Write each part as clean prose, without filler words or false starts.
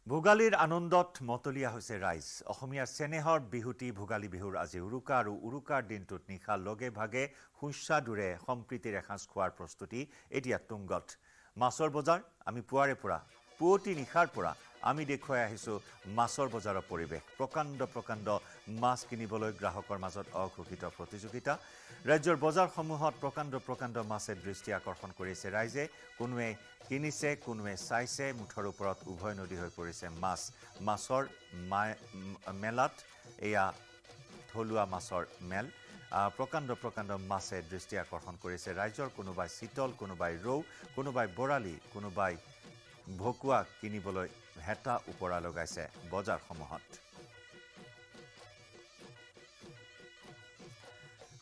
ভোগালীৰ আনন্দত মতলীয়া হৈছে ৰাইজ অসমীয়াৰ চেনেহৰ বিহুটি ভোগালী বিহুৰ আজি উৰুকা আৰু উৰুকাৰ দিনটোত নিশা লগে ভাগে হুঁচাদুৰে সম্প্ৰীতিৰ এসাঁজ খোৱাৰ প্ৰস্তুতি এতিয়া তুংগত মাছৰ বজাৰ আমি পুৱাৰে পৰা পুৱতি নিশাৰ পৰা আমি দেখুৱাই আহিছো মাছৰ বজাৰৰ পৰিৱেশ প্ৰকাণ্ড মাছ কিনিবলৈ গ্ৰাহকৰ মাজত অঘোষিত প্ৰতিযোগিতা ৰাজ্যৰ বজাৰসমূহত প্ৰকাণ্ড মাছে দৃষ্টি আকৰ্ষণ কৰিছে ৰাইজে কোনোৱে কিনিছে কোনোৱে চাইছে মুঠৰ ওপৰত উভয় নদী হৈ পৰিছে মাছৰ মেলাত এয়া থলুৱা মাছৰ মেল প্ৰকাণ্ড মাছে দৃষ্টি আকৰ্ষণ কৰিছে ৰাইজৰ কোনোবাই শীতল কোনোবাই ৰৌ কোনোবাই বৰালি কোনোবাই ভকুৱা কিনিবলৈ হেতা উপৰা লগাইছে বজাৰসমূহত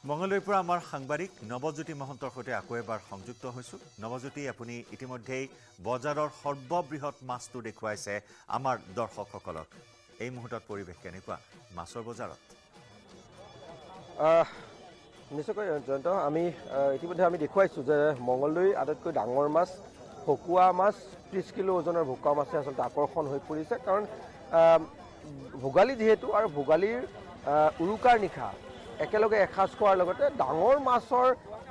মঙ্গলদৈৰ পৰা আমাৰ সাংবাদিক নৱজ্যোতি মহন্তৰ সৈতে আকৌ এবাৰ সংযুক্ত হৈছো নৱজ্যোতি আপুনি ইতিমধ্যেই বজাৰৰ সৰ্ববৃহৎ মাছটো দেখুৱাইছে আমাৰ দৰ্শকসকলক এই মুহূৰ্তত পৰিৱেশ কেনেকুৱা মাছৰ বজাৰত নিশ্চয়কৈ জয়ন্ত আমি ইতিমধ্যে আমি দেখুৱাইছো যে মঙ্গলদৈৰ আটাইতকৈ ডাঙৰ মাছ ভকুৱা মাছ 30 কিলো ওজনৰ ভকুৱা মাছে আসলে আকৰ্ষণ হৈ পৰিছে কাৰণ ভোগালী যেহেতু আৰু ভোগালীৰ উৰুকাৰ নিশা একেলগে এসাঁজ খোৱাৰ লগতে ডাঙৰ মাছৰ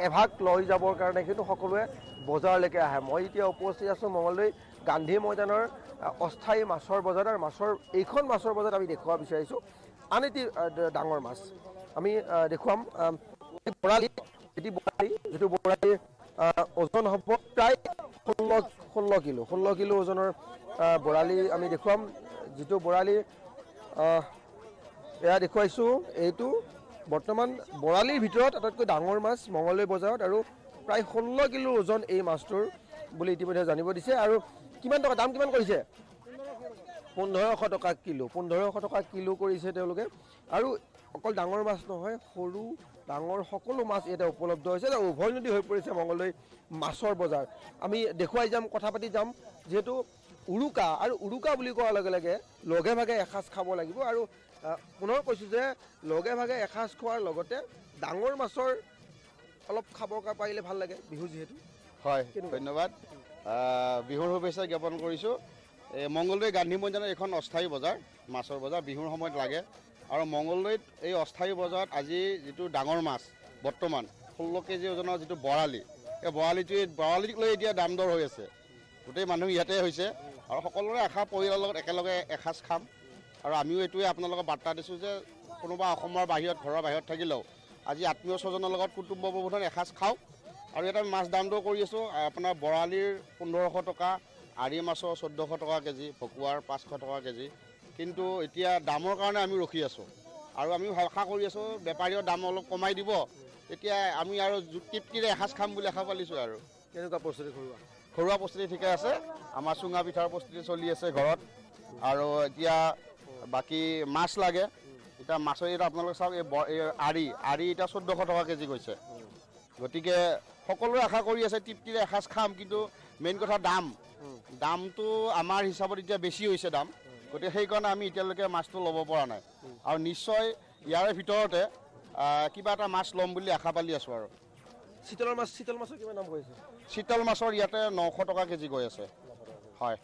এভাগ লৈ যাবৰ কাৰণে কিন্তু সকলোৱে বজাৰলৈকে আহে মই এতিয়া উপস্থিত আছো মঙ্গলদৈ গান্ধী ময়দানৰ অস্থায়ী মাছৰ বজাৰ আৰু এইখন মাছৰ বজাৰত আমি দেখুৱাব বিচাৰিছো আন এটি ডাঙৰ মাছ আমি দেখুৱাম বৰালি যিটো বৰালি ওজন হ'ব প্ৰায় 16 কিলো ওজনৰ বৰালি আমি দেখুৱাম যিটো বৰালি এয়া দেখুৱাইছো এইটো বৰ্তমান বৰালিৰ ভিতৰত আটাইতকৈ ডাঙৰ মাছ মঙ্গলদৈ বজাৰত আৰু প্ৰায় 16 কিলো ওজন এই মাছটোৰ বুলি ইতিমধ্যে জানিব দিছে আৰু কিমান টকা দাম কিমান কৰিছে 1500 টকা কিলো কৰিছে তেওঁলোকে আৰু অকল ডাঙৰ মাছ নহয় সৰু ডাঙৰ সকলো মাছ ইয়াতে উপলব্ধ হৈছে আৰু উভয়নদী হৈ পৰিছে মঙ্গলদৈ মাছৰ বজাৰ আমি দেখুৱাই যাম কথা পাতি যাম যেহেতু উৰুকা আৰু উৰুকা বুলি কোৱাৰ লগে লগে ভাগে এসাঁজ খাব লাগিব আৰু পুনৰ কৈছো যে লগে ভাগে এসাঁজ খোৱাৰ লগতে ডাঙৰ মাছৰ অলপ খাব পাৰিলে ভাল লাগে বিহু যেহেতু হয় ধন্যবাদ বিহুৰ শুভেচ্ছা জ্ঞাপন কৰিছো মঙ্গলদৈ গান্ধী ময়দানৰ এখন অস্থায়ী বজাৰ মাছৰ বজাৰ বিহুৰ সময়ত লাগে আৰু মঙ্গলদৈত এই অস্থায়ী বজাৰত আজি যিটো ডাঙৰ মাছ বৰ্তমান 16 কেজি ওজনৰ যিটো বৰালি এই বৰালিক লৈ এতিয়া দাম দৰ হৈ আছে গোটেই মানুহ ইয়াতে হৈছে আৰু সকলোৰে আশা পৰিয়ালৰ লগত একেলগে এসাঁজ খাম আৰু আমিও এইটোৱে আপোনালোকক বাৰ্তা দিছোঁ যে কোনোবা অসমৰ বাহিৰত ঘৰৰ বাহিৰত থাকিলেও আজি আত্মীয় স্বজনৰ লগত কুটুম্ব বন্ধুত এসাঁজ খাওক আৰু ইয়াত আমি মাছ দাম দৰ কৰি আছোঁ আপোনাৰ বৰালিৰ 1500 টকা আৰি মাছৰ 1400 টকা কেজি ভকুৱাৰ 500 টকা কেজি কিন্তু এতিয়া দামৰ কাৰণে আমি ৰখি আছোঁ আৰু আমি আশা কৰি আছোঁ বেপাৰীৰ দাম অলপ কমাই দিব এতিয়া আমি আৰু তৃপ্তিৰে এসাঁজ খাম বুলি আশা পালিছোঁ আৰু কেনেকুৱা প্ৰস্তুতি ঘৰুৱা প্ৰস্তুতি ঠিকে আছে আমাৰ চুঙা পিঠাৰ প্ৰস্তুতি চলি আছে ঘৰত আৰু এতিয়া বাকী মাছ লাগে এতিয়া মাছৰ এতিয়া আপোনালোকে চাওক এই আৰি এতিয়া 1400 টকা কেজি গৈছে গতিকে সকলোৱে আশা কৰি আছে তৃপ্তিৰে এসাঁজ খাম কিন্তু মেইন কথা দামটো আমাৰ হিচাপত এতিয়া বেছি হৈছে দাম গতিকে সেইকাৰণে আমি এতিয়ালৈকে মাছটো ল'ব পৰা নাই আৰু নিশ্চয় ইয়াৰে ভিতৰতে কিবা এটা মাছ ল'ম বুলি আশা পালি আছোঁ আৰু শীতল মাছৰ কিমান দাম কৰিছে শীতল মাছৰ ইয়াতে 900 টকা কেজি গৈ আছে হয়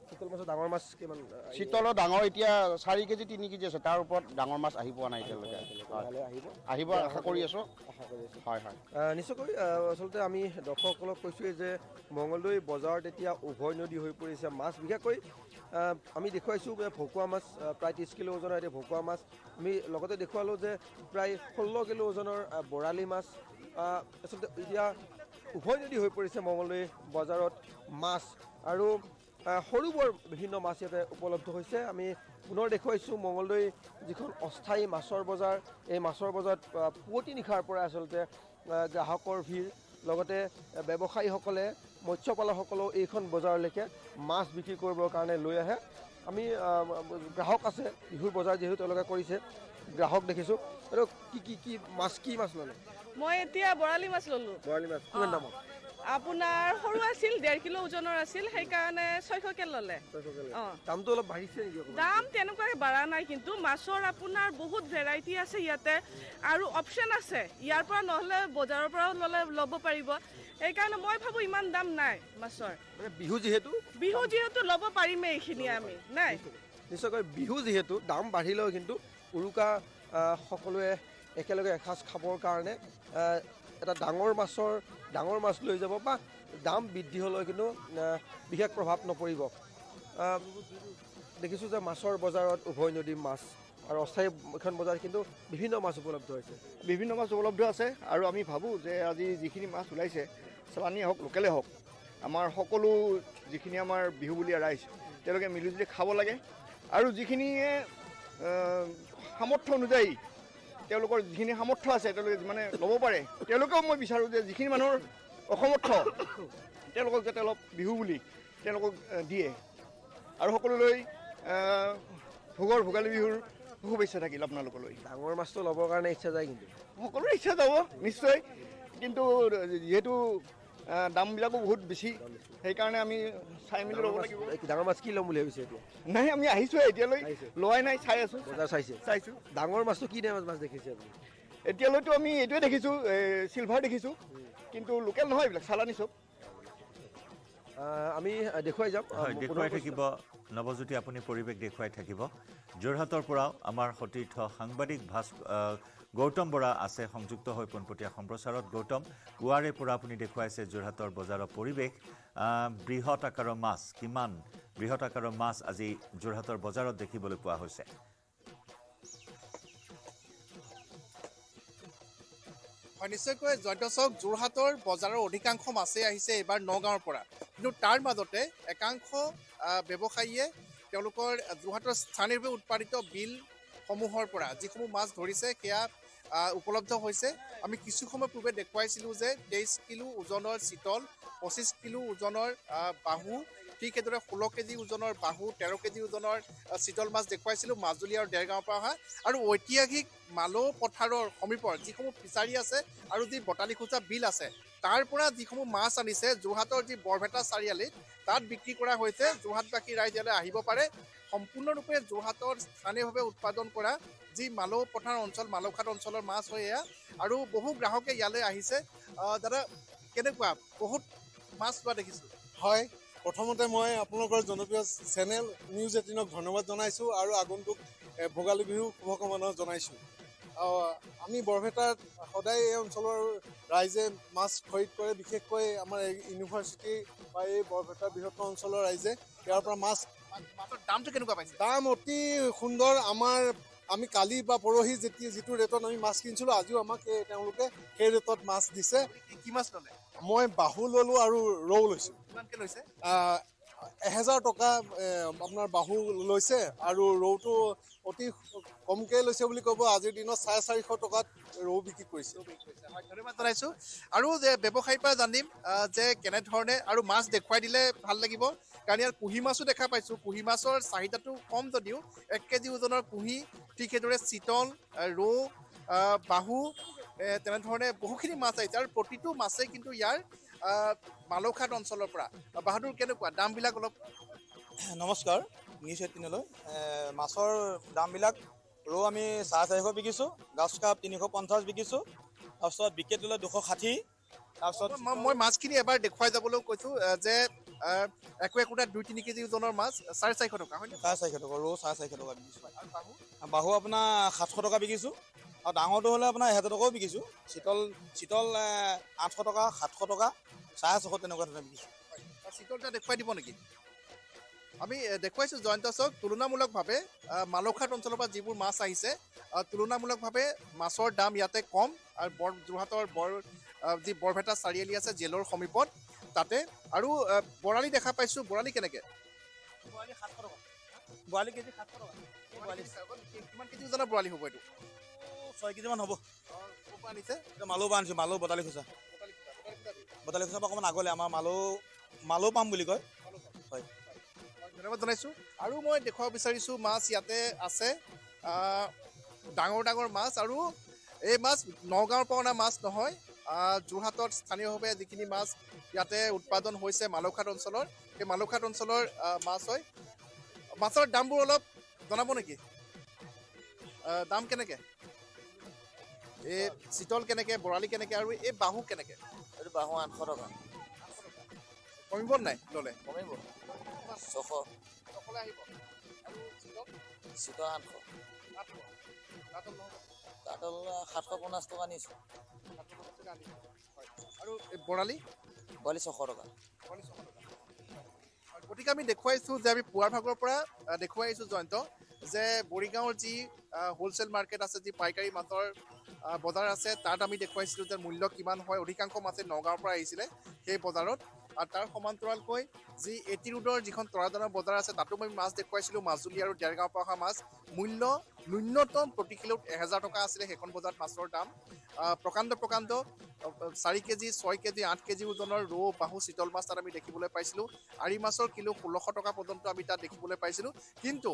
শীতল মাছৰ ডাঙৰ মাছ কিমান শীতলৰ ডাঙৰ এতিয়া 4 কেজি 3 কেজি আছে তাৰ ওপৰত ডাঙৰ মাছ আহি পোৱা নাই এতিয়ালৈকে আহিব আশা কৰি আছোঁ হয় নিশ্চয়কৈ আচলতে আমি দৰ্শকসকলক কৈছোঁৱেই যে মঙ্গলদৈ বজাৰত এতিয়া উভয়নদী হৈ পৰিছে মাছ বিশেষকৈ আমি দেখুৱাইছোঁ যে ভকুৱা মাছ প্ৰায় 30 কিলো ওজনৰ এতিয়া ভকুৱা মাছ আমি লগতে দেখুৱালোঁ যে প্ৰায় 16 কিলো ওজনৰ বৰালি মাছ আচলতে এতিয়া উভয়নদী হৈ পৰিছে মঙ্গলদৈ বজাৰত মাছ আৰু সৰু বৰ বিভিন্ন মাছ ইয়াতে উপলব্ধ হৈছে আমি পুনৰ দেখুৱাইছোঁ মঙ্গলদৈ যিখন অস্থায়ী মাছৰ বজাৰ এই মাছৰ বজাৰত পুৱতি নিশাৰ পৰা আচলতে গ্ৰাহকৰ ভিৰ লগতে ব্যৱসায়ীসকলে মৎস্যপালকসকলেও এইখন বজাৰলৈকে মাছ বিক্ৰী কৰিবৰ কাৰণে লৈ আহে আমি গ্ৰাহক আছে বিহুৰ বজাৰ যিহেতু তেওঁলোকে কৰিছে গ্ৰাহক দেখিছোঁ আৰু কি মাছ ল'লে মই এতিয়া বৰালি মাছ ল'লোঁ বৰালি মাছ কিমান দামত আপোনাৰ সৰু আছিল 1.5 কিলো ওজনৰ আছিল সেইকাৰণে 600কে ল'লে দামটো অলপ বাঢ়িছে নেকি অকণমান? দাম তেনেকুৱাকে বাঢ়া নাই কিন্তু মাছৰ আপোনাৰ বহুত ভেৰাইটি আছে ইয়াতে আৰু অপশ্যন আছে ইয়াৰ পৰা নহ'লে বজাৰৰ পৰাও ল'ব পাৰিব সেইকাৰণে মই ভাবোঁ ইমান দাম নাই মাছৰ মানে বিহু যিহেতু ল'ব পাৰিমেই এইখিনি আমি নাই নিশ্চয়কৈ বিহু যিহেতু দাম বাঢ়িলেও কিন্তু উৰুকা সকলোৱে একেলগে এসাঁজ খাবৰ কাৰণে এটা ডাঙৰ মাছ লৈ যাব বা দাম বৃদ্ধি হ'লেও কিন্তু বিশেষ প্ৰভাৱ নপৰিব দেখিছোঁ যে মাছৰ বজাৰত উভয় নদী মাছ আৰু অস্থায়ী এখন বজাৰত কিন্তু বিভিন্ন মাছ উপলব্ধ হৈছে বিভিন্ন মাছ উপলব্ধ আছে আৰু আমি ভাবোঁ যে আজি যিখিনি মাছ ওলাইছে চালানীয়ে হওক লোকেলে হওক আমাৰ সকলো যিখিনি আমাৰ বিহুবুলীয়া ৰাইজ তেওঁলোকে মিলিজুলি খাব লাগে আৰু যিখিনিয়ে সামৰ্থ্য অনুযায়ী তেওঁলোকৰ যিখিনি সামৰ্থ্য আছে তেওঁলোকে মানে ল'ব পাৰে তেওঁলোকেও মই বিচাৰোঁ যে যিখিনি মানুহৰ অসমৰ্থ তেওঁলোকক যাতে অলপ বিহু বুলি তেওঁলোকক দিয়ে আৰু সকলোলৈ ভোগালী বিহুৰ শুভেচ্ছা থাকিল আপোনালোকলৈ ডাঙৰ মাছটো ল'বৰ কাৰণে ইচ্ছা যায় কিন্তু সকলোৰে ইচ্ছা যাব নিশ্চয় কিন্তু যিহেতু দামবিলাকো বহুত বেছি সেইকাৰণে আমি চাই মেলি ল'ব লাগিব ডাঙৰ মাছ কি ল'ম বুলি ভাবিছে এতিয়া নাই আমি আহিছোঁ এতিয়ালৈ লোৱাই নাই চাই আছোঁ বজাৰ চাইছোঁ ডাঙৰ মাছটো কি মাছ দেখিছে আপুনি এতিয়ালৈতো আমি এইটোৱে দেখিছোঁ চিলভাৰ দেখিছোঁ কিন্তু লোকেল নহয় এইবিলাক চালানী চব আমি দেখুৱাই যাম দেখুৱাই থাকিব নৱজ্যোতি আপুনি পৰিৱেশ দেখুৱাই থাকিব যোৰহাটৰ পৰাও আমাৰ সতীৰ্থ সাংবাদিক গৌতম বৰা আছে সংযুক্ত হৈ পোনপটীয়া সম্প্ৰচাৰত গৌতম পুৱাৰে পৰা আপুনি দেখুৱাইছে যোৰহাটৰ বজাৰৰ পৰিৱেশ বৃহৎ আকাৰৰ মাছ কিমান বৃহৎ আকাৰৰ মাছ আজি যোৰহাটৰ বজাৰত দেখিবলৈ পোৱা হৈছে হয় নিশ্চয়কৈ জয়ন্ত চক যোৰহাটৰ বজাৰৰ অধিকাংশ মাছেই আহিছে এইবাৰ নগাঁৱৰ পৰা কিন্তু তাৰ মাজতে একাংশ ব্যৱসায়ীয়ে তেওঁলোকৰ যোৰহাটৰ স্থানীয়ভাৱে উৎপাদিত বিলসমূহৰ পৰা যিসমূহ মাছ ধৰিছে সেয়া উপলব্ধ হৈছে আমি কিছু সময় পূৰ্বে দেখুৱাইছিলোঁ যে 23 কিলো ওজনৰ চিতল 25 কিলো ওজনৰ বাহু ঠিক সেইদৰে 16 কেজি ওজনৰ বাহু 13 কেজি ওজনৰ চিতল মাছ দেখুৱাইছিলোঁ মাজুলী আৰু দেৰগাঁৱৰ পৰা অহা আৰু ঐতিহাসিক মালৌ পথাৰৰ সমীপৰ যিসমূহ ফিচাৰী আছে আৰু যি বটালিখোজা বিল আছে তাৰ পৰা যিসমূহ মাছ আনিছে যোৰহাটৰ যি বৰভেটা চাৰিআলিত তাত বিক্ৰী কৰা হৈছে যোৰহাটবাসী ৰাইজ ইয়ালৈ আহিব পাৰে সম্পূৰ্ণৰূপে যোৰহাটৰ স্থানীয়ভাৱে উৎপাদন কৰা যি মালৌ পথাৰ অঞ্চল মালৌঘাট অঞ্চলৰ মাছ হয় এয়া আৰু বহু গ্ৰাহকে ইয়ালৈ আহিছে দাদা কেনেকুৱা বহুত মাছ লোৱা দেখিছোঁ হয় প্ৰথমতে মই আপোনালোকৰ জনপ্ৰিয় চেনেল নিউজ 18ক ধন্যবাদ জনাইছোঁ আৰু আগন্তুক ভোগালী বিহু শুভকামনা জনাইছোঁ আমি বৰপেটাত সদায় এই অঞ্চলৰ ৰাইজে মাছ খৰিদ কৰে বিশেষকৈ আমাৰ ইউনিভাৰ্চিটি বা এই বৰপেটা বৃহত্তৰ অঞ্চলৰ ৰাইজে ইয়াৰ পৰা মাছৰ দামটো কেনেকুৱা পাইছে দাম অতি সুন্দৰ আমি কালি বা পৰহি যিটো ৰেটত আমি মাছ কিনিছিলোঁ আজিও আমাক তেওঁলোকে সেই ৰেটত মাছ দিছে কি মাছ ল'লে মই বাহু ল'লোঁ আৰু ৰৌ লৈছোঁ কিমানকৈ লৈছে 1000 টকা আপোনাৰ বাহু লৈছে আৰু ৰৌটো অতি কমকৈ লৈছে বুলি ক'ব আজিৰ দিনত 450 টকাত ৰৌ বিক্ৰী কৰিছে ধন্যবাদ জনাইছোঁ আৰু যে ব্যৱসায়ীৰ পৰা জানিম যে কেনেধৰণে আৰু মাছ দেখুৱাই দিলে ভাল লাগিব কাৰণ ইয়াৰ কুঁহি মাছো দেখা পাইছোঁ কুঁহি মাছৰ চাহিদাটো কম যদিও 1 কেজি ওজনৰ কুঁহি ঠিক সেইদৰে চিতল ৰৌ বাহু তেনেধৰণে বহুখিনি মাছ আহিছে আৰু প্ৰতিটো মাছেই কিন্তু ইয়াৰ মালৌঘাট অঞ্চলৰ পৰা বাহাদুৰ কেনেকুৱা দামবিলাক অলপ নমস্কাৰ নিউজ 18লৈ মাছৰ দামবিলাক ৰৌ আমি 450 বিকিছোঁ গাছ কাপ 350 বিকিছোঁ তাৰপিছত বিকেট ল'লে 260 তাৰপিছত মই মাছখিনি এবাৰ দেখুৱাই যাবলৈ কৈছোঁ যে একোটা 2-3 কেজি ওজনৰ মাছ 450 টকা হয়নে 450 টকা ৰৌ 450 টকা বিকিছোঁ আৰু বাহু আপোনাৰ 700 টকা বিকিছোঁ আৰু ডাঙৰটো হ'লে আপোনাৰ 1000 টকাও বিকিছোঁ চিতল 800 টকা 700 টকা 650 তেনেকুৱা ধৰণে বিকিছোঁ চিতলটা দেখুৱাই দিব নেকি আমি দেখুৱাইছোঁ জয়ন্ত চক তুলনামূলকভাৱে মালৌঘাট অঞ্চলৰ পৰা যিবোৰ মাছ আহিছে তুলনামূলকভাৱে মাছৰ দাম ইয়াতে কম আৰু যোৰহাটৰ যি বৰভেটা চাৰিআলি আছে জেলৰ সমীপত তাতে আৰু বৰালি দেখা পাইছোঁ বৰালি কেনেকৈ বৰালি 700 টকা বৰালি কেজি 700 টকা কিমান কেজি ওজনৰ বৰালি হ'ব এইটো 6 কেজিমান হ'ব ক'ৰপৰা আনিছে মালৌ পৰা আনিছোঁ মালৌ বটালিখোজা পৰা অকণমান আগলৈ আমাৰ মালৌ পাম বুলি কয় হয় ধন্যবাদ জনাইছোঁ আৰু মই দেখুৱাব বিচাৰিছোঁ মাছ ইয়াতে আছে ডাঙৰ ডাঙৰ মাছ আৰু এই মাছ নগাঁৱৰ পৰা অনা মাছ নহয় যোৰহাটত স্থানীয়ভাৱে যিখিনি মাছ ইয়াতে উৎপাদন হৈছে মালৌঘাট অঞ্চলৰ, সেই মালৌঘাট অঞ্চলৰ মাছ হয়। মাছৰ দামবোৰ অলপ জনাব নেকি? দাম কেনেকৈ? এই চিতল কেনেকৈ, বৰালি কেনেকৈ আৰু এই বাহু কেনেকৈ? এইটো বাহু 800 টকা। কমিব নাই ল'লে? কমিব 600 অকলে আহিব। আৰু চিতল? চিতল 800। কাটল নহ'ব? কাটল 750 টকা নিছোঁ। আৰু বৰালি? বৰালি 600 টকা। গতিকে আমি দেখুৱাইছোঁ যে আমি পুৱাৰ ভাগৰ পৰা দেখুৱাই আহিছোঁ জয়ন্ত, যে বৰিগাঁৱৰ যি হোলচেল মাৰ্কেট আছে, যি পাইকাৰী মাছৰ বজাৰ আছে, তাত আমি দেখুৱাইছিলোঁ যে মূল্য কিমান হয়। অধিকাংশ মাছে নগাঁৱৰ পৰা আহিছিলে সেই বজাৰত। আৰু তাৰ সমান্তৰালকৈ যি এটি ৰোডৰ যিখন তৰাজানৰ বজাৰ আছে, তাতো আমি মাছ দেখুৱাইছিলোঁ। মাজুলী আৰু ডেৰগাঁৱৰ পৰা অহা মাছ, মূল্য ন্যূনতম প্ৰতি কিলোত 1000 টকা আছিলে সেইখন বজাৰত মাছৰ দাম। প্ৰকাণ্ড 4 কেজি, 6 কেজি, 8 কেজি ওজনৰ ৰৌ, বাহু, চিতল মাছ তাত আমি দেখিবলৈ পাইছিলোঁ। আৰি মাছৰ কিলো 1600 টকা পৰ্যন্ত আমি তাত দেখিবলৈ পাইছিলোঁ। কিন্তু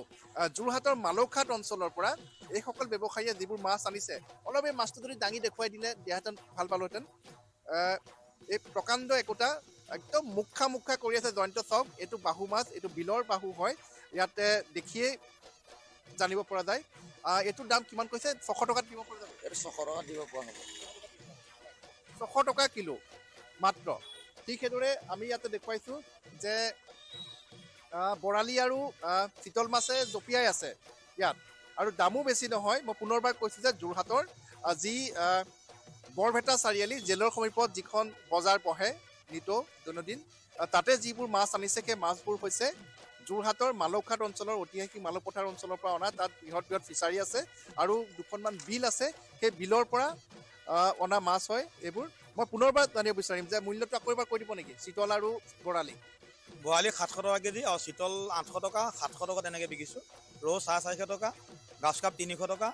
যোৰহাটৰ মালৌঘাট অঞ্চলৰ পৰা এইসকল ব্যৱসায়ীয়ে যিবোৰ মাছ আনিছে, অলপ এই মাছটো যদি দাঙি দেখুৱাই দিয়াহেঁতেন ভাল পালোহেঁতেন। এই প্ৰকাণ্ড একোটা একদম মুখা কৰি আছে জয়ন্ত। চাওক, এইটো বাহু মাছ, এইটো বিলৰ বাহু হয়। ইয়াতে দেখিয়েই জানিব পৰা যায়। এইটোৰ দাম কিমান কৈছে? 600 টকাত দিব পৰা যাব? এইটো 600 টকাত দিব পৰা হ'ব। 600 টকা কিলো মাত্ৰ। ঠিক সেইদৰে আমি ইয়াতে দেখুৱাইছোঁ যে বৰালি আৰু চিতল মাছে জঁপিয়াই আছে ইয়াত, আৰু দামো বেছি নহয়। মই পুনৰবাৰ কৈছোঁ যে যোৰহাটৰ যি বৰভেটা চাৰিআলি জেলৰ সমীপত যিখন বজাৰ বহে নিতৌ দৈনন্দিন, তাতে যিবোৰ মাছ আনিছে, সেই মাছবোৰ হৈছে যোৰহাটৰ মালৌঘাট অঞ্চলৰ ঐতিহাসিক মালৌপথাৰ অঞ্চলৰ পৰা অনা। তাত বৃহৎ ফিচাৰী আছে আৰু দুখনমান বিল আছে। সেই বিলৰ পৰা অনা মাছ হয় এইবোৰ। মই পুনৰবাৰ জানিব বিচাৰিম যে মূল্যটো আকৌ এবাৰ কৈ দিব নেকি চিতল আৰু বৰালি? বৰালি 700 টকা কেজি আৰু চিতল 800 টকা, 700 টকা তেনেকৈ বিকিছোঁ। ৰৌ 450 টকা, গাছ কাপ 300 টকা,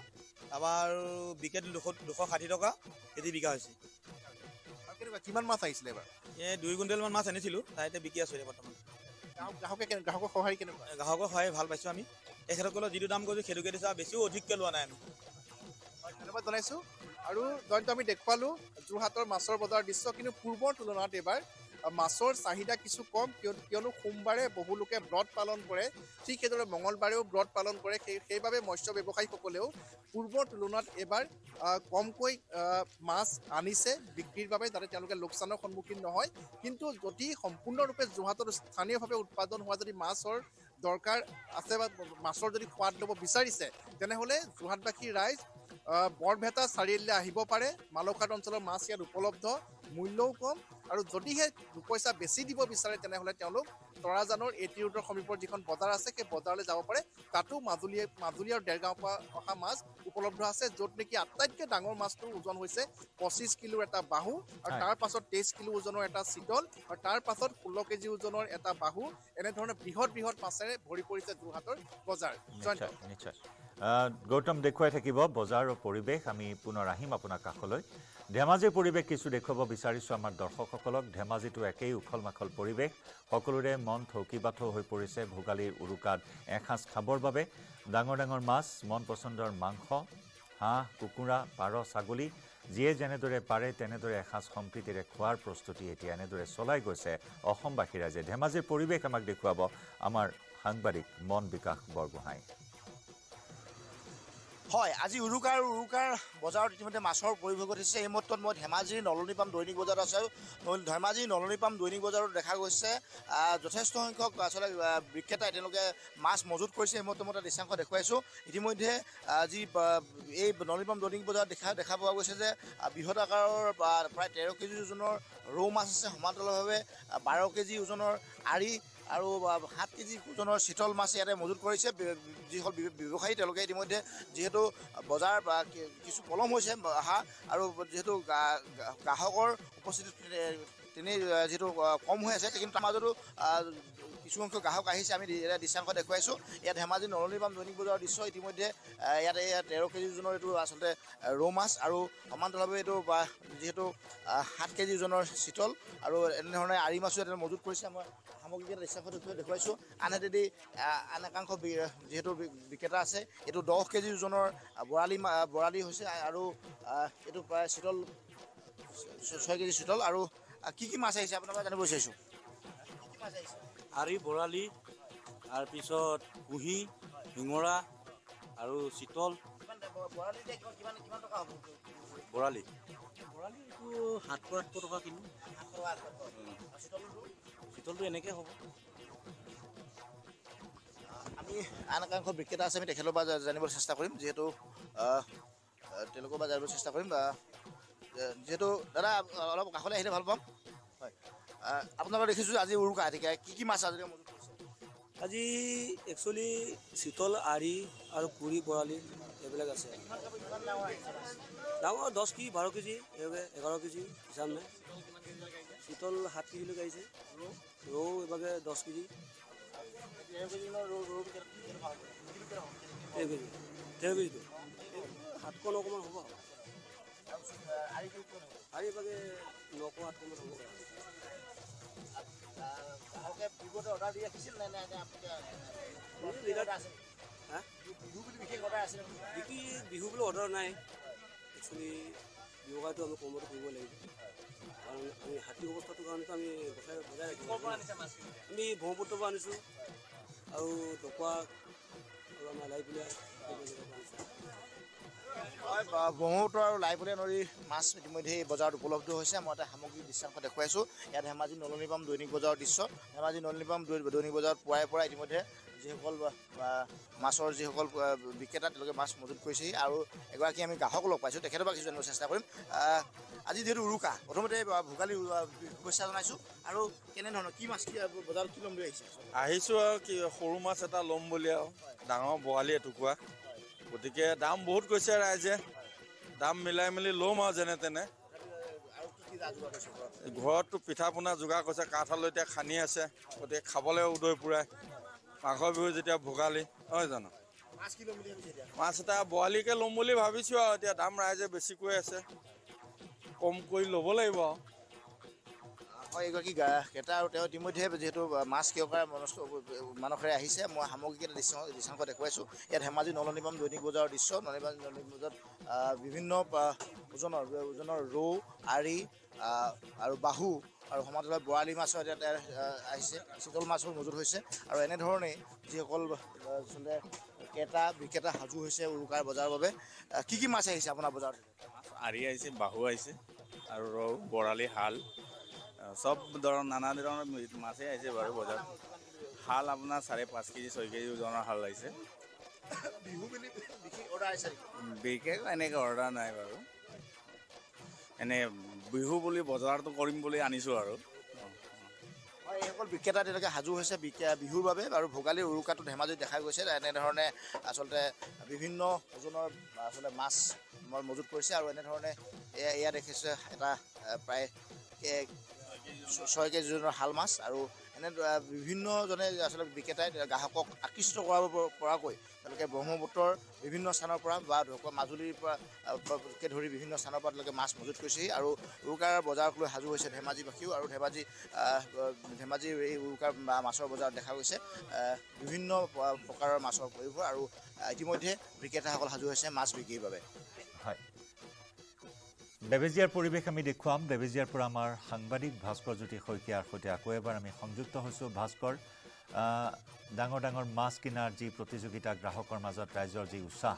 তাৰপৰা আৰু বিকেট 260 টকা কেজি বিকা হৈছে। আৰু কেনেকুৱা, কিমান মাছ আহিছিলে এবাৰ? এই 2 কুইণ্টেলমান মাছ আনিছিলোঁ, তাই এতিয়া বিকি আছোঁ এতিয়া বৰ্তমান। গ্ৰাহকৰ সঁহাৰি কেনেকুৱা? গ্ৰাহকৰ সহায় ভাল পাইছোঁ আমি। তেখেতসকলৰ যিটো দাম কৈছোঁ সেইটোকে দিছোঁ, আৰু বেছিও অধিককৈ লোৱা নাই আমি। ধন্যবাদ জনাইছোঁ। আৰু জয়ন্ত, আমি দেখুৱালোঁ যোৰহাটৰ মাছৰ বজাৰৰ দৃশ্য, কিন্তু পূৰ্বৰ তুলনাত এইবাৰ মাছৰ চাহিদা কিছু কম, কিয়নো সোমবাৰে বহু লোকে ব্ৰত পালন কৰে, ঠিক সেইদৰে মঙলবাৰেও ব্ৰত পালন কৰে। সেইবাবে মৎস্য ব্যৱসায়ীসকলেও পূৰ্বৰ তুলনাত এইবাৰ কমকৈ মাছ আনিছে বিক্ৰীৰ বাবে, যাতে তেওঁলোকে লোকচানৰ সন্মুখীন নহয়। কিন্তু যদি সম্পূৰ্ণৰূপে যোৰহাটত স্থানীয়ভাৱে উৎপাদন হোৱা যদি মাছৰ দৰকাৰ আছে বা মাছৰ যদি সোৱাদ ল'ব বিচাৰিছে, তেনেহ'লে যোৰহাটবাসী ৰাইজ বৰভেটা চাৰিআলিলৈ আহিব পাৰে। মালৌঘাট অঞ্চলৰ মাছ ইয়াত উপলব্ধ, মূল্যও কম। আৰু যদিহে 2 পইচা বেছি দিব বিচাৰে, তেনেহ'লে তেওঁলোক তৰাজানৰ এটি ৰোডৰ সমীপৰ যিখন বজাৰ আছে, সেই বজাৰলৈ যাব পাৰে। তাতো মাজুলী আৰু ডেৰগাঁৱৰ পৰা অহা মাছ উপলব্ধ আছে, য'ত নেকি আটাইতকৈ ডাঙৰ মাছটোৰ ওজন হৈছে 25 কিলোৰ এটা বাহু, আৰু তাৰ পাছত 23 কিলো ওজনৰ এটা চিতল, আৰু তাৰ পাছত 16 কেজি ওজনৰ এটা বাহু। এনেধৰণে বৃহৎ মাছেৰে ভৰি পৰিছে যোৰহাটৰ বজাৰ। নিশ্চয় গৌতম দেখুৱাই থাকিব বজাৰ আৰু পৰিৱেশ। আমি পুনৰ আহিম আপোনাৰ কাষলৈ। ধেমাজিৰ পৰিৱেশ কিছু দেখুৱাব বিচাৰিছোঁ আমাৰ দৰ্শকসকলক। ধেমাজিটো একেই উখল মাখল পৰিৱেশ, সকলোৰে মন থৌকিবাথৌ হৈ পৰিছে ভোগালীৰ উৰুকাত এসাঁজ খাবৰ বাবে। ডাঙৰ মাছ, মন পচন্দৰ মাংস, হাঁহ, কুকুৰা, পাৰ, ছাগলী, যিয়ে যেনেদৰে পাৰে তেনেদৰে এসাঁজ সম্প্ৰীতিৰে খোৱাৰ প্ৰস্তুতি এতিয়া এনেদৰে চলাই গৈছে অসমবাসী ৰাইজে। ধেমাজিৰ পৰিৱেশ আমাক দেখুৱাব আমাৰ সাংবাদিক মন বিকাশ বৰগোহাঁই। হয়, আজি উৰুকাৰ বজাৰত ইতিমধ্যে মাছৰ পৰিৱেশ ঘটিছে। এই মুহূৰ্তত মই ধেমাজিৰ নলনীপাম দৈনিক বজাৰত আছোঁ। ধেমাজিৰ নলনীপাম দৈনিক বজাৰত দেখা গৈছে যথেষ্ট সংখ্যক আচলতে বিক্ৰেতাই তেওঁলোকে মাছ মজুত কৰিছে। এই মুহূৰ্তত মই দৃশ্যাংশ দেখুৱাইছোঁ। ইতিমধ্যে যি এই নলনীপাম দৈনিক বজাৰত দেখা পোৱা গৈছে যে বৃহৎ আকাৰৰ প্ৰায় 13 কেজি ওজনৰ ৰৌ মাছ আছে, সমান্তৰালভাৱে 12 কেজি ওজনৰ আৰি আৰু 7 কেজি ওজনৰ চিতল মাছ ইয়াতে মজুত কৰিছে যিসকল ব্যৱসায়ী। তেওঁলোকে ইতিমধ্যে যিহেতু বজাৰ কিছু পলম হৈছে অহা, আৰু যিহেতু গ্ৰাহকৰ উপস্থিতি যিহেতু কম হৈ আছে, কিন্তু তাৰ মাজতো কিছু সংখ্যক গ্ৰাহক আহিছে। আমি দৃশ্যাংশ দেখুৱাইছোঁ। ইয়াত ধেমাজি নলনীপাম দৈনিক বজাৰৰ দৃশ্য। ইতিমধ্যে ইয়াতে 13 কেজি ওজনৰ এইটো আচলতে ৰৌ মাছ, আৰু সমান্তৰালভাৱে এইটো যিহেতু 7 কেজি ওজনৰ চিতল, আৰু এনেধৰণে আৰি মাছো ইয়াতে মজুত কৰিছে। মই সামগ্ৰিক দৃশ্যাংশ দেখুৱাইছোঁ। আনহাতে আন একাংশ যিহেতু বিক্ৰেতা আছে, এইটো 10 কেজি ওজনৰ বৰালি হৈছে, আৰু এইটো প্ৰায় 6 কেজি চিতল আৰু কি মাছ আহিছে আপোনাৰ পৰা জানিব বিচাৰিছোঁ কি মাছ আহিছে আৰি বৰালি তাৰপিছত কুঁহি শিঙৰা আৰু চিতল বৰালি কিমান টকা হ'ব বৰালি এইটো 700-800 টকা কিলো চিতলটো এনেকৈ হ'ব আমি আন একাংশ বিক্ৰেতা আছে আমি তেখেতৰ পৰা জানিবলৈ চেষ্টা কৰিম যিহেতু তেওঁলোকৰ পৰা জানিবলৈ চেষ্টা কৰিম যিহেতু দাদা অলপ কাষলৈ আহিলে ভাল পাম হয় আপোনালোকক দেখিছোঁ আজি উৰুকা গতিকে কি মাছ আজি মজুত কৰিছে আজি একচুৱেলি চিতল আৰি আৰু কুৰি বৰালি এইবিলাক আছে ডাঙৰ 10 কেজি 12 কেজি এইভাগে 11 কেজি হিচাপ নাই চিতল 7 কেজি আহিছে ৰৌ এইভাগে 10 কেজি 13 কেজিটো 700 অকণমান হ'ব আৰি এইভাগে 900-800 হ'ব অৰ্ডাৰ দি ৰাখিছিল বিহু বুলি অৰ্ডাৰ নাই একচুৱেলি ব্যৱসায়টো আমি কমতে কৰিব লাগিব কাৰণ আমি হাতী অৱস্থাটোৰ কাৰণেতো আমি বজাই ৰাখিব আমি ব্ৰহ্মপুত্ৰৰ পৰা আনিছোঁ আৰু ডকুৱা আৰু আমাৰ লাইপুলীয়া হয় ব্ৰহ্মপুত্ৰ আৰু লাইপুলীয়া নদীৰ মাছ ইতিমধ্যে এই বজাৰত উপলব্ধ হৈছে মই এটা সামগ্ৰিক দৃশ্যাংশ দেখুৱাইছোঁ ইয়াত ধেমাজি নলনী পাম দৈনিক বজাৰৰ দৃশ্য ধেমাজি নলনী পাম দৈনিক বজাৰত পুৱাই পৰা ইতিমধ্যে যিসকল মাছৰ যিসকল বিক্ৰেতা তেওঁলোকে মাছ মজুত কৰিছেহি আৰু এগৰাকী আমি গ্ৰাহক লগ পাইছোঁ তেখেতৰ পৰা কিছু জানিব চেষ্টা কৰিম আজি যিহেতু উৰুকা প্ৰথমতে ভোগালী শুভেচ্ছা জনাইছোঁ আৰু কেনেধৰণৰ কি মাছ কি বজাৰত কি ল'ম বুলি আহিছোঁ আৰু কি সৰু মাছ এটা ল'ম বুলি আৰু ডাঙৰ বৰালি এটুকুৰা গতিকে দাম বহুত কৈছে ৰাইজে দাম মিলাই মেলি ল'ম আৰু যেনে তেনে ঘৰততো পিঠা পনা যোগাৰ কৰিছে কাঠআলু এতিয়া খানি আছে গতিকে খাবলৈ উদৈ পুৰাই মাঘৰ বিহু যেতিয়া ভোগালী হয় জানো মাছ এটা বৰালিকে ল'ম বুলি ভাবিছোঁ আৰু এতিয়া দাম ৰাইজে বেছি কৈ আছে কম কৰি ল'ব লাগিব আৰু হয় এগৰাকী ক্ৰেতা আৰু তেওঁ ইতিমধ্যে যিহেতু মাছ কিয়কাৰ মানসেৰে আহিছে মই সামগ্ৰিক এটা দৃশ্যাংশ দেখুৱাইছোঁ ইয়াত ধেমাজি নলনী পাম দৈনিক বজাৰৰ দৃশ্য নলনী বজাৰত বিভিন্ন ওজনৰ ৰৌ আৰি আৰু বাহু আৰু সমান্তৰাল বৰালি মাছৰ এতিয়া আহিছে চিতল মাছৰ মজুত হৈছে আৰু এনেধৰণেই যিসকল আচলতে ক্ৰেতা বিক্ৰেতা সাজু হৈছে উৰুকাৰ বজাৰৰ বাবে কি মাছ আহিছে আপোনাৰ বজাৰত আৰি আহিছে বাহু আহিছে আৰু ৰৌ বৰালি শাল সব ধৰণৰ নানা ধৰণৰ মাছেই আহিছে বাৰু বজাৰত শাল আপোনাৰ 5.5 কেজি 6 কেজি ওজনৰ শাল আহিছে বিশেষ এনেকৈ অৰ্ডাৰ নাই বাৰু এনে বিহু বুলি বজাৰটো কৰিম বুলি আনিছোঁ আৰু এইসকল বিক্ৰেতা তেওঁলোকে সাজু হৈছে বিহুৰ বাবে আৰু ভোগালীৰ উৰুকাটো ধেমাজিত দেখা গৈছে এনেধৰণে আচলতে বিভিন্ন ওজনৰ আচলতে মাছ মজুত কৰিছে আৰু এনেধৰণে এয়া দেখিছে এটা প্ৰায় 6 কেজি ওজনৰ শাল মাছ আৰু এনে বিভিন্নজনে আচলতে বিক্ৰেতাই গ্ৰাহকক আকৃষ্ট কৰাব পৰাকৈ তেওঁলোকে ব্ৰহ্মপুত্ৰৰ বিভিন্ন স্থানৰ পৰা বা মাজুলীৰ পৰাকে ধৰি বিভিন্ন স্থানৰ পৰা তেওঁলোকে মাছ মজুত কৰিছেহি আৰু উৰুকাৰ বজাৰক লৈ সাজু হৈছে ধেমাজিবাসীও আৰু ধেমাজিৰ এই উৰুকাৰ মাছৰ বজাৰত দেখা গৈছে বিভিন্ন প্ৰকাৰৰ মাছৰ পৰিভৰ আৰু ইতিমধ্যে বিক্ৰেতাসকল সাজু হৈছে মাছ বিক্ৰীৰ বাবে হয় বেবেজিয়াৰ পৰিৱেশ আমি দেখুৱাম বেবেজিয়াৰ পৰা আমাৰ সাংবাদিক ভাস্কৰ জ্যোতি শইকীয়াৰ সৈতে আকৌ এবাৰ আমি সংযুক্ত হৈছোঁ ভাস্কৰ ডাঙৰ ডাঙৰ মাছ কিনাৰ যি প্ৰতিযোগিতা গ্ৰাহকৰ মাজত ৰাইজৰ যি উৎসাহ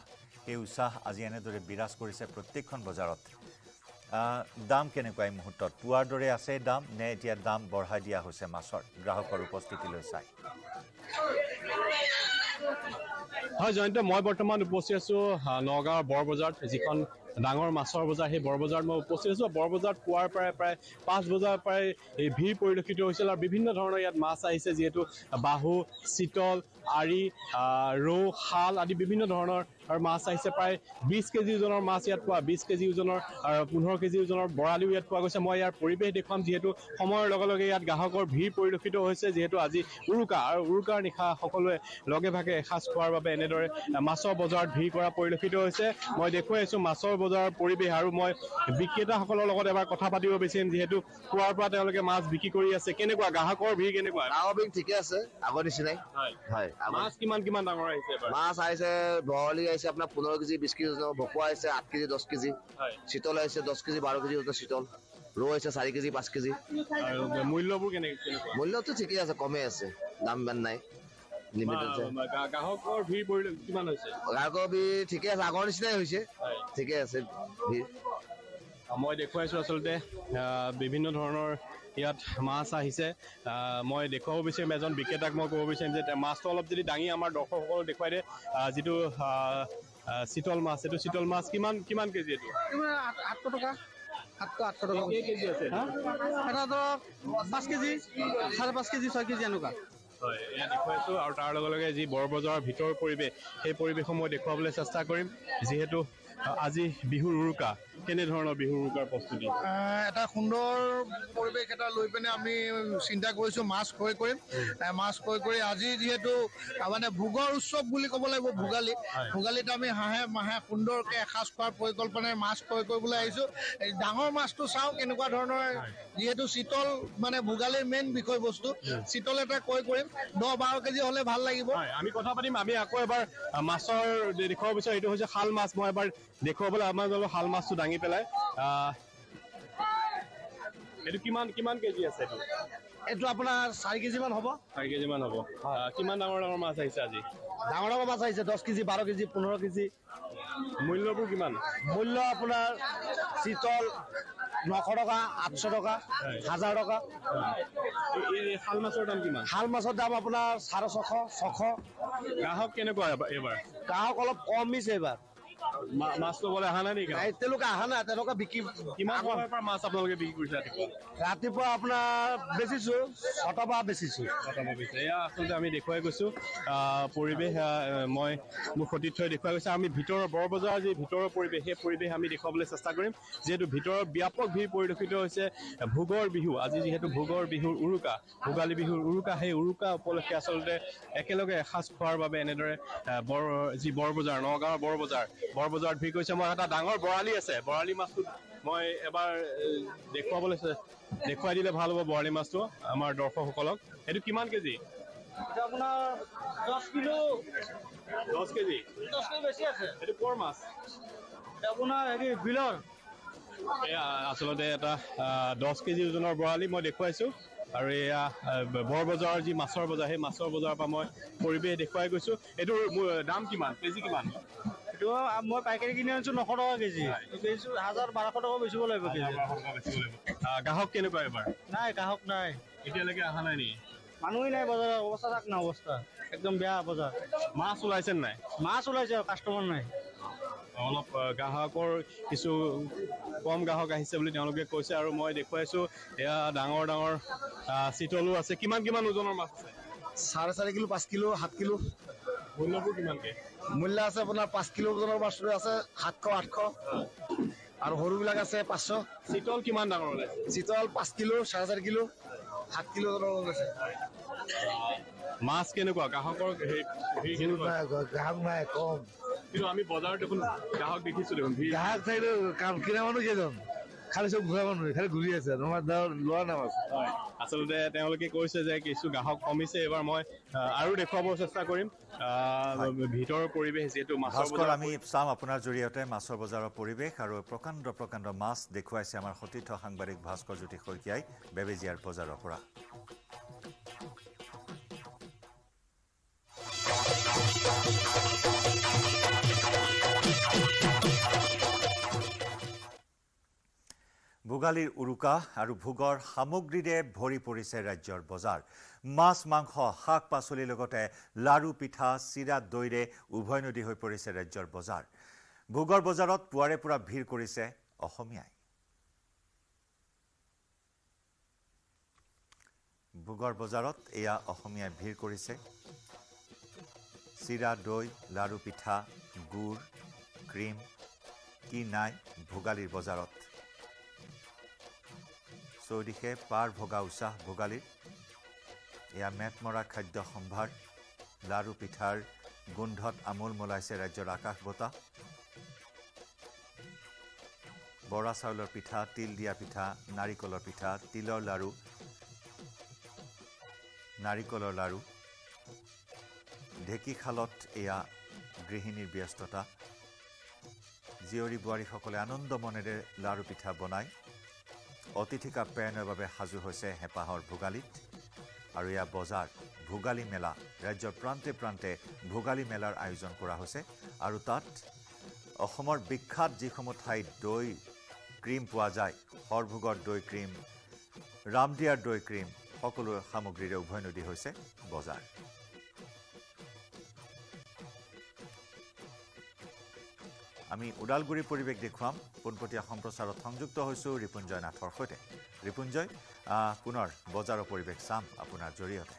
এই উৎসাহ আজি এনেদৰে বিৰাজ কৰিছে প্ৰত্যেকখন বজাৰত দাম কেনেকুৱা এই মুহূৰ্তত পুৱাৰ দৰে আছে দাম নে এতিয়া দাম বঢ়াই দিয়া হৈছে মাছৰ গ্ৰাহকৰ উপস্থিতিলৈ চাই হয় জয়ন্ত মই বৰ্তমান উপস্থিত আছোঁ নগাঁৱৰ বৰবজাৰত যিখন ডাঙৰ মাছৰ বজাৰ সেই বৰবজাৰত মই উপস্থিত আছোঁ বৰবজাৰত পুৱাৰ প্ৰায় 5 বজাৰ পৰাই এই ভিৰ পৰিলক্ষিত হৈছিল আৰু বিভিন্ন ধৰণৰ ইয়াত মাছ আহিছে যিহেতু বাহু চিতল আৰি ৰৌ শাল আদি বিভিন্ন ধৰণৰ আৰু মাছ আহিছে প্ৰায় 20 কেজি ওজনৰ মাছ ইয়াত পোৱা 20 কেজি ওজনৰ আৰু 15 কেজি ওজনৰ বৰালিও ইয়াত পোৱা গৈছে মই ইয়াৰ পৰিৱেশ দেখুৱাম যিহেতু সময়ৰ লগে লগে ইয়াত গ্ৰাহকৰ ভিৰ পৰিলক্ষিত হৈছে যিহেতু আজি উৰুকা আৰু উৰুকাৰ নিশা সকলোৱে লগে ভাগে এসাঁজ খোৱাৰ বাবে এনেদৰে মাছৰ বজাৰত ভিৰ কৰা পৰিলক্ষিত হৈছে মই দেখুৱাই আছোঁ মাছৰ বজাৰৰ পৰিৱেশ আৰু মই বিক্ৰেতাসকলৰ লগত এবাৰ কথা পাতিব বিচাৰিম যিহেতু পুৱাৰ পৰা তেওঁলোকে মাছ বিক্ৰী কৰি আছে কেনেকুৱা গ্ৰাহকৰ ভিৰ কেনেকুৱা গ্ৰাহকৰ ভিৰ ঠিকে আছে আগৰ নিচিনাই হয় মাছ কিমান ডাঙৰ আহিছে মাছ আহিছে বৰালি আহিছে আপোনাৰ 15 কেজি 20 কেজি ভকুৱা আহিছে 8 কেজি 10 কেজি চিতল আহিছে 10 কেজি 12 কেজি চিতল ৰৌ আছে 4 কেজি 5 কেজি। আৰু মূল্যবোৰ কেনেকুৱা? মূল্যটো ঠিকেই আছে, কমেই আছে, দাম ইমান নাই, লিমিটেড আছে। গ্ৰাহকৰ ভিৰ কিমান হৈছে? গ্ৰাহকৰ ভিৰ ঠিকে আছে, আগৰ নিচিনাই হৈছে, ঠিকে আছে ভিৰ। মই দেখুৱাইছোঁ আচলতে বিভিন্ন ধৰণৰ ইয়াত মাছ আহিছে। মই দেখুৱাব বিচাৰিম, এজন বিক্ৰেতাক মই ক'ব বিচাৰিম যে মাছটো অলপ যদি দাঙি আমাৰ দৰ্শকসকলক দেখুৱাই দিয়ে, যিটো চিতল মাছ, এইটো চিতল মাছ কিমান কেজি? এইটো 800 টকা। 800 টকা কেজি আছে? এটা ধৰক 5 কেজি 5.5 কেজি 6 কেজি এনেকুৱা। হয়, এয়া দেখুৱাইছোঁ। আৰু তাৰ লগে লগে যি বৰবজাৰৰ ভিতৰৰ পৰিৱেশ, সেই পৰিৱেশসমূহ মই দেখুৱাবলৈ চেষ্টা কৰিম। যিহেতু আজি বিহুৰ উৰুকা, কেনেধৰণৰ বিহুৰ উৰুকাৰ প্ৰস্তুতি? এটা সুন্দৰ পৰিৱেশ এটা লৈ পিনে আমি চিন্তা কৰিছোঁ মাছ ক্ৰয় কৰিম। মাছ ক্ৰয় কৰি আজি যিহেতু মানে ভোগৰ উৎসৱ বুলি ক'ব লাগিব ভোগালীত আমি হাঁহে মাহে সুন্দৰকৈ এসাঁজ খোৱাৰ পৰিকল্পনাৰে মাছ ক্ৰয় কৰিবলৈ আহিছোঁ। ডাঙৰ মাছটো চাওঁ কেনেকুৱা ধৰণৰ, যিহেতু চিতল মানে ভোগালীৰ মেইন বিষয়বস্তু, চিতল এটা ক্ৰয় কৰিম। 10-12 কেজি হ'লে ভাল লাগিব। আমি কথা পাতিম। আমি আকৌ এবাৰ মাছৰ দেখুৱাব বিচাৰোঁ। এইটো হৈছে শাল মাছ। মই এবাৰ দেখুৱাবলৈ আমাৰ শাল মাছটো দাঙি পেলাই। এইটো কিমান কেজি আছে? এইটো আপোনাৰ 4 কেজিমান হ'ব। 4 কেজিমান হ'ব। কিমান ডাঙৰ মাছ আহিছে আজি? ডাঙৰ মাছ আহিছে 10 কেজি 12 কেজি 15 কেজি। মূল্যবোৰ কিমান? মূল্য আপোনাৰ চিতল 900 টকা, 800 টকা, 1000 টকা। শাল মাছৰ দাম কিমান? শাল মাছৰ দাম আপোনাৰ 650, 600। গ্ৰাহক কেনেকুৱা এইবাৰ? গ্ৰাহক অলপ কমিছে এইবাৰ। মাছ ল'বলৈ অহা নাই নেকি? তেওঁলোকে অহা নাই, তেওঁলোকে বিক্ৰী। কিমান সময়ৰ পৰা মাছ আপোনালোকে বিক্ৰী কৰিছে? ৰাতিপুৱা আপোনাৰ বেচিছোঁ 6টাৰ পৰা বেচিছোঁ। এয়া আচলতে আমি দেখুৱাই গৈছোঁ পৰিৱেশ। মই মোৰ সতীৰ্থই দেখুৱাই গৈছে। আমি ভিতৰৰ বৰবজাৰৰ যি ভিতৰৰ পৰিৱেশ, সেই পৰিৱেশ আমি দেখুৱাবলৈ চেষ্টা কৰিম। যিহেতু ভিতৰত ব্যাপক ভিৰ পৰিলক্ষিত হৈছে। ভোগৰ বিহু, আজি যিহেতু ভোগৰ বিহুৰ উৰুকা, ভোগালী বিহুৰ উৰুকা, সেই উৰুকা উপলক্ষে আচলতে একেলগে এসাঁজ খোৱাৰ বাবে এনেদৰে যি বৰবজাৰ, নগাঁৱৰ বৰবজাৰত ভিৰ কৰিছে। মই এটা ডাঙৰ বৰালি আছে, বৰালি মাছটো মই এবাৰ দেখুৱাই দিলে ভাল হ'ব। বৰালি মাছটো আমাৰ দৰ্শকসকলক। এইটো কিমান কেজি? এটা আপোনাৰ 10 কিলো। 10 কেজি? 10 কেজি বেছি আছে। এইটো ক'ৰ মাছ? আপোনাৰ বিলৰ। এয়া আচলতে এটা 10 কেজি ওজনৰ বৰালি মই দেখুৱাইছোঁ। আৰু এয়া বৰবজাৰৰ যি মাছৰ বজাৰ, সেই মাছৰ বজাৰৰ পৰা মই পৰিৱেশ দেখুৱাই গৈছোঁ। এইটোৰ দাম কিমান? কেজি কিমান? এইটো মই পাইকাৰী কিনি আনিছোঁ 900 টকা কেজি। 1000-1200 টকা বেচিব লাগিব কেজি। গ্ৰাহক কেনেকুৱা এবাৰ? নাই, গ্ৰাহক নাই। এতিয়ালৈকে অহা নাই নেকি? মানুহেই নাই বজাৰৰ অৱস্থা। তাক না অৱস্থা একদম বেয়া বজাৰ। মাছ ওলাইছে নাই? মাছ ওলাইছে, কাষ্টমাৰ নাই। অলপ গ্ৰাহকৰ কিছু কম গ্ৰাহক আহিছে বুলি তেওঁলোকে কৈছে। আৰু মই দেখুৱাইছোঁ এয়া ডাঙৰ ডাঙৰ চিতলো আছে। কিমান ওজনৰ মাছ আছে? 4.5 কিলো, 5 কিলো, 7 কিলো। মূল্যবোৰ কিমানকে? মূল্য আছে আপোনাৰ 5 কিলো ওজনৰ মাছটো আছে 700, 800। আৰু সৰুবিলাক আছে 500। চিতল কিমান ডাঙৰ ওলাইছে? চিতল 5 কিলো, 4.5 কিলো, 7 কিলো ওজনৰ ওলাইছে। মাছ কেনেকুৱা? গ্ৰাহকৰ গ্ৰাহক নাই, কম। কিন্তু আমি বজাৰত দেখোন গ্ৰাহক দেখিছোঁ দেখোন। গ্ৰাহক চাইটো কাম কিনা মানুহ কেইজন, খালি চব ঘূৰা মানুহ, খালি ঘূৰি আছে। তোমাৰ লোৱা নাই মাছ। আচলতে তেওঁলোকে কৈছে যে কিছু গ্ৰাহক কমিছে। এইবাৰ মই আৰু দেখুৱাব চেষ্টা কৰিম ভিতৰৰ পৰিৱেশ। যিহেতু মাছৰ বজাৰ আমি চাম আপোনাৰ জৰিয়তে মাছৰ বজাৰৰ পৰিৱেশ। আৰু প্ৰকাণ্ড মাছ দেখুৱাইছে আমাৰ সতীৰ্থ সাংবাদিক ভাস্কৰ জ্যোতি শইকীয়াই বেবেজিয়াৰ বজাৰৰ পৰা। ভোগালীৰ উৰুকা আৰু ভোগৰ সামগ্ৰীৰে ভৰি পৰিছে ৰাজ্যৰ বজাৰ। মাছ, মাংস, শাক পাচলিৰ লগতে লাৰু, পিঠা, চিৰা, দৈৰে উভৈনদী হৈ পৰিছে ৰাজ্যৰ বজাৰ। ভোগৰ বজাৰত পুৱাৰে পৰা ভিৰ কৰিছে অসমীয়াই। ভোগৰ বজাৰত এয়া অসমীয়াই ভিৰ কৰিছে। চিৰা, দৈ, লাৰু, পিঠা, গুড়, ক্ৰীম, কি নাই ভোগালীৰ বজাৰত। চৌদিশে পাৰ ভগা উৎসাহ ভোগালীৰ। এয়া মেটমৰা খাদ্য সম্ভাৰ। লাৰু পিঠাৰ গোন্ধত আমোল মোলাইছে ৰাজ্যৰ আকাশ বতাহ। বৰা চাউলৰ পিঠা, তিল দিয়া পিঠা, নাৰিকলৰ পিঠা, তিলৰ লাৰু, নাৰিকলৰ লাৰু। ঢেঁকীশালত এয়া গৃহিণীৰ ব্যস্ততা। জীয়ৰী বোৱাৰীসকলে আনন্দ মনেৰে লাৰু পিঠা বনায়। অতিথিক আপ্যায়নৰ বাবে সাজু হৈছে হেঁপাহৰ ভোগালীত আৰু এয়া বজাৰ ভোগালী মেলা ৰাজ্যৰ প্ৰান্তে প্ৰান্তে ভোগালী মেলাৰ আয়োজন কৰা হৈছে আৰু তাত অসমৰ বিখ্যাত যিসমূহ ঠাইত দৈ ক্ৰীম পোৱা যায় সৰভোগৰ দৈ ক্ৰীম ৰামদিয়াৰ দৈ ক্ৰীম সকলো সামগ্ৰীৰে উভৈনদী হৈছে বজাৰ আমি ওদালগুৰি পৰিৱেশ দেখুৱাম পোনপটীয়া সম্প্ৰচাৰত সংযুক্ত হৈছো ৰিপুঞ্জয় নাথৰ সৈতে ৰিপুঞ্জয় পুনৰ বজাৰৰ পৰিৱেশ চাম আপোনাৰ জৰিয়তে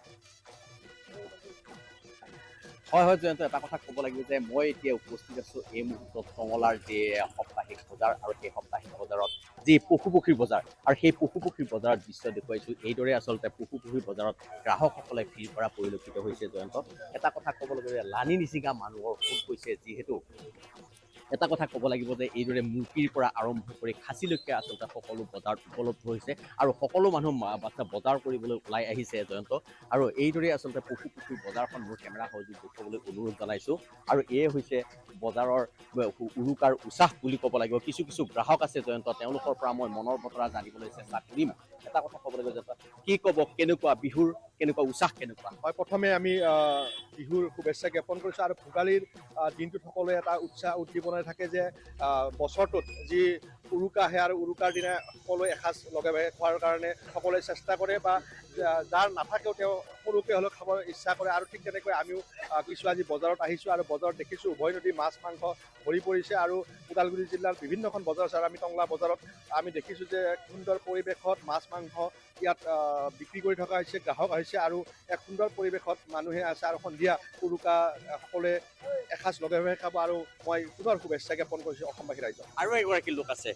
হয় জয়ন্ত এটা কথা ক'ব লাগিব যে মই এতিয়া উপস্থিত আছো এই মুহূৰ্তত টঙলাৰ যে সাপ্তাহিক বজাৰ আৰু সেই সাপ্তাহিক বজাৰত যি পশুপক্ষীৰ বজাৰ আৰু সেই পশুপক্ষীৰ বজাৰৰ দৃশ্য দেখুৱাইছো এইদৰে আচলতে পশুপক্ষীৰ বজাৰত গ্ৰাহকসকলে ভিৰ কৰা পৰিলক্ষিত হৈছে জয়ন্ত এটা কথা ক'ব লাগিব লানি নিচিগা মানুহৰ সোঁত গৈছে যিহেতু এটা কথা ক'ব লাগিব যে এইদৰে মুৰ্গীৰ পৰা আৰম্ভ কৰি খাচীলৈকে আচলতে সকলো বজাৰত উপলব্ধ হৈছে আৰু সকলো মানুহ বজাৰ কৰিবলৈ ওলাই আহিছে জয়ন্ত আৰু এইদৰে আচলতে পশুপক্ষীৰ বজাৰখন মোৰ কেমেৰা সহযোগ দেখুৱাবলৈ অনুৰোধ জনাইছোঁ আৰু এয়ে হৈছে বজাৰৰ উৰুকাৰ উৎসাহ বুলি ক'ব লাগিব কিছু কিছু গ্ৰাহক আছে জয়ন্ত তেওঁলোকৰ পৰা মই মনৰ বতৰা জানিবলৈ চেষ্টা কৰিম এটা কথা ক'ব লাগিব জয়ন্ত কি ক'ব কেনেকুৱা বিহুৰ কেনেকুৱা উৎসাহ কেনেকুৱা হয় প্ৰথমে আমি বিহুৰ শুভেচ্ছা জ্ঞাপন কৰিছোঁ আৰু ভোগালীৰ দিনটোত সকলোৱে এটা উৎসাহ উদ্দীপনাৰে থাকে যে বছৰটোত যি উৰুকা আহে আৰু উৰুকাৰ দিনা সকলোৱে এসাঁজ লগে ভাগে খোৱাৰ কাৰণে সকলোৱে চেষ্টা কৰে বা যাৰ নাথাকেও তেওঁ সৰুকৈ হ'লেও খাব ইচ্ছা কৰে আৰু ঠিক তেনেকৈ আমিও কিছু আজি বজাৰত আহিছোঁ আৰু বজাৰত দেখিছোঁ উভৈনদী মাছ মাংস ভৰি পৰিছে আৰু ওদালগুৰি জিলাৰ বিভিন্নখন বজাৰ আছে আৰু আমি টংলা বজাৰত আমি দেখিছোঁ যে সুন্দৰ পৰিৱেশত মাছ মাংস ইয়াত বিক্ৰী কৰি থকা হৈছে গ্ৰাহক আহিছে আৰু এক সুন্দৰ পৰিৱেশত মানুহে আছে আৰু সন্ধিয়া উৰুকা সকলোৱে এসাঁজ লগে ভাগে খাব আৰু মই পুনৰ শুভেচ্ছা জ্ঞাপন কৰিছোঁ অসমবাসী ৰাইজক আৰু এগৰাকী লোক আছে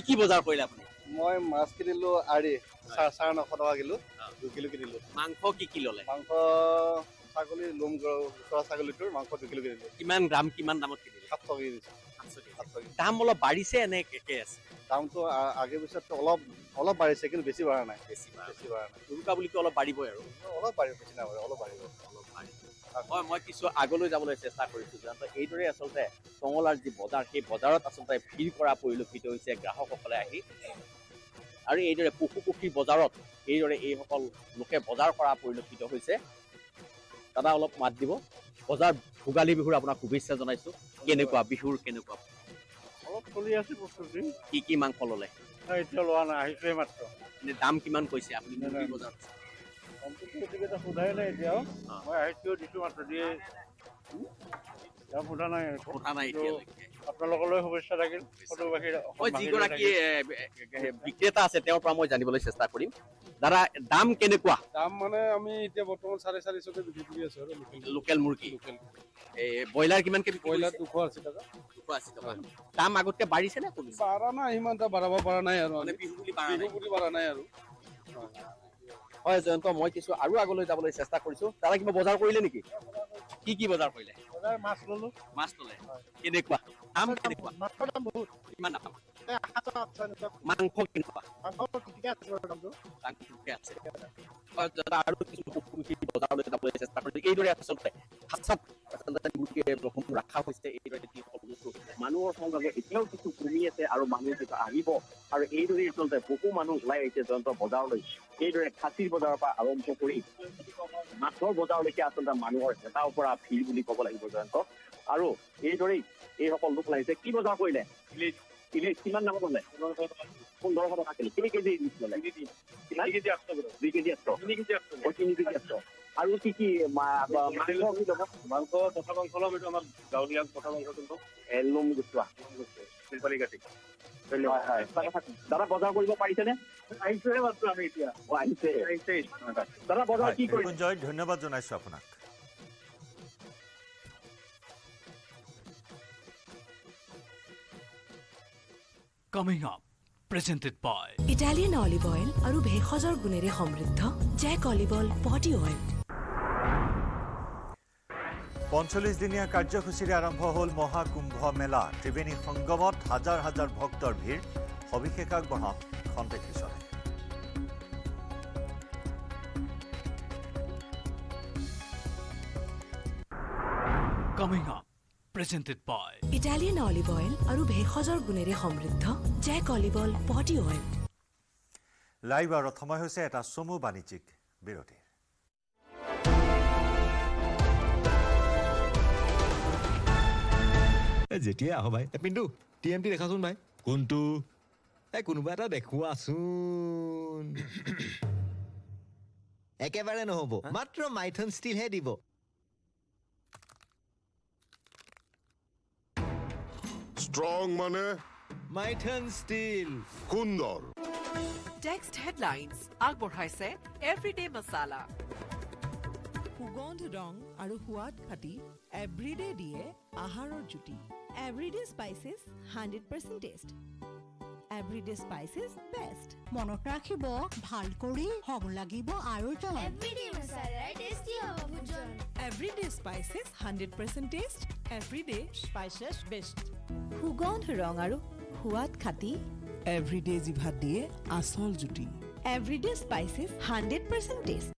কি বজাৰ কৰিলে আপুনি মই মাছ কিনিলো আৰি 950 টকা কিলো 2 কিলো কিনিলো মাংস কি ল'লে মাংস ছাগলী লোম কৰা ছাগলীটোৰ মাংস 2 কিলো কিনিলো কিমান গ্ৰাম কিমান দামত কিনিলে 700 টকা কিনিছো দাম অলপ বাঢ়িছে নে একে আছে দামটো আগে পিছত অলপ বাঢ়িছে কিন্তু বেছি বাঢ়া নাই বেছি বাঢ়া নাই উৰুকা বুলিতো অলপ বাঢ়িবই আৰু অলপ বাঢ়িব বেছি নাই অলপ বাঢ়িব মই কিছু আগলৈ যাবলৈ চেষ্টা কৰিছোঁ যাতে এইদৰে আচলতে টঙলাৰ যি বজাৰ সেই বজাৰত আচলতে ভিৰ কৰা পৰিলক্ষিত হৈছে গ্ৰাহকসকলে আহি আৰু এইদৰে পশুপক্ষীৰ বজাৰত এইদৰে এইসকল লোকে বজাৰ কৰা পৰিলক্ষিত হৈছে দাদা অলপ মাত দিব বজাৰ ভোগালী বিহুৰ আপোনাক শুভেচ্ছা জনাইছোঁ কেনেকুৱা বিহুৰ কেনেকুৱা অলপ চলি আছে বস্তুটো কি মাংস ল'লে এতিয়া লোৱা নাই আহিছে মাত্ৰ দাম কিমান কৈছে আপুনি মুৰ্গীৰ বজাৰত এটা সোধাই নাই এতিয়াও মই আহিছোঁ দিছোঁ মাত্ৰ দিয়ে সোধা নাই এতিয়ালৈকে আপোনালোকলৈ শুভেচ্ছা থাকিল মই যিগৰাকী বিক্ৰেতা আছে তেওঁৰ পৰা মই জানিবলৈ চেষ্টা কৰিম দাদা দাম কেনেকুৱা দাম মানে আমি এতিয়া বৰ্তমান 450 বিক্ৰী কৰি আছো আৰু লোকেল মুৰ্গী ব্ৰইলাৰ কিমানকে ব্ৰইলাৰ 280 টকা 280 টকা দাম আগতকে বাঢ়িছে নে কমিছে বাঢ়া নাই ইমান এটা বাঢ়াব পৰা নাই আৰু মানে বিহু বুলি বাঢ়া নাই আৰু হয় জয়ন্ত মই কিছু আৰু আগলৈ যাবলৈ চেষ্টা কৰিছোঁ দাদা কিবা বজাৰ কৰিলে নেকি কি বজাৰ কৰিলে মাছ ল'লো মাছ ল'লে কেনেকুৱা দাম কেনেকুৱা মাছৰ দাম বহুত কিমান দাম মাংস কেনেকুৱা ঠিকে আছে দামটো ঠিকে আছে আৰু কিছু বজাৰলৈ যাবলৈ চেষ্টা কৰিছোঁ এইদৰে আচলতে ৰখা হৈছে এইদৰে মানুহৰ সংখ্যা এতিয়াও কিছু কমি আছে আৰু মানুহ যিটো আহিব আৰু এইদৰে আচলতে বহু মানুহ ওলাই আহিছে জয়ন্ত বজাৰলৈ এইদৰে খাচীৰ বজাৰৰ পৰা আৰম্ভ কৰি মাছৰ বজাৰলৈকে আচলতে মানুহৰ হেতাৰ পৰা ভিৰ বুলি ক'ব লাগিব জয়ন্ত আৰু এইদৰেই এইসকল লোক লাগিছে কি বজাৰ কৰিলে ইলিচ কিমান দামত ল'লে 1500 টকা কিলো 3 কেজি ইলিচ ল'লে 2 কেজি 800 3 কেজি 800 আৰু কি মাংস পঠা মাংস ল'ম এইটো আমাৰ গাঁৱলীয়া পঠা মাংস কিন্তু এলুম গুচোৱা শিলপালি কাটি দাদা বজাৰ কৰিব পাৰিছেনে আহিছেহে মাত্ৰ আমি এতিয়া আহিছে দাদা বজাৰ কি কৰিছে ধন্যবাদ জনাইছোঁ আপোনাক Coming up, presented by Italian olive oil আৰু ভেষজৰ গুণেৰে সমৃদ্ধ জেক অলিভ অইল বডি অইল 45 দিনীয়া কাৰ্যসূচীৰে আৰম্ভ হ'ল মহাকুম্ভ মেলা ত্ৰিবেণী সংগমত হাজাৰ হাজাৰ ভক্তৰ ভিৰ সবিশেষ আগবঢ়াম খন্তেক পিছতে Coming up, presented by Italian olive oil আৰু ভেষজৰ গুণেৰে সমৃদ্ধ জেক অলিভ অইল বডি অইল লাইভ আৰত সময় হৈছে এটা চমু বাণিজ্যিক বিৰতিৰ। যেতিয়া আহ ভাই পিন্তু টিএমটি দেখাচোন ভাই কোনটো কোনোবা এটা দেখুৱাচোন একেবাৰে নহ'ব মাত্ৰ মাইথন ষ্টিলহে দিব স্ট্ৰং মানে মাইথন ষ্টিল সুন্দৰ টেক্সট হেডলাইন্স আগবঢ়াইছে এভৰিডে মছালা সুগন্ধ ৰং আৰু সোৱাদ খাটি এভৰিডে দিয়ে আহাৰৰ জুতি everyday spices 100% test everyday spices best মনত ৰাখিব ভাল কৰি হ'ব লাগিব আৰু এভৰিডে মছালা টেষ্টি হ'ব ভোজন everyday spices 100% test everyday spices best সুগন্ধ ৰং আৰু সোৱাদ খাটি এভৰিডে জিভাত দিয়ে আচল জুতি everyday spices 100% test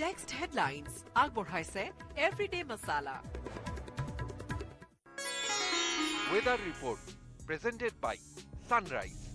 text headlines আগবঢ়াইছে everyday masala Weather report presented by Sunrise.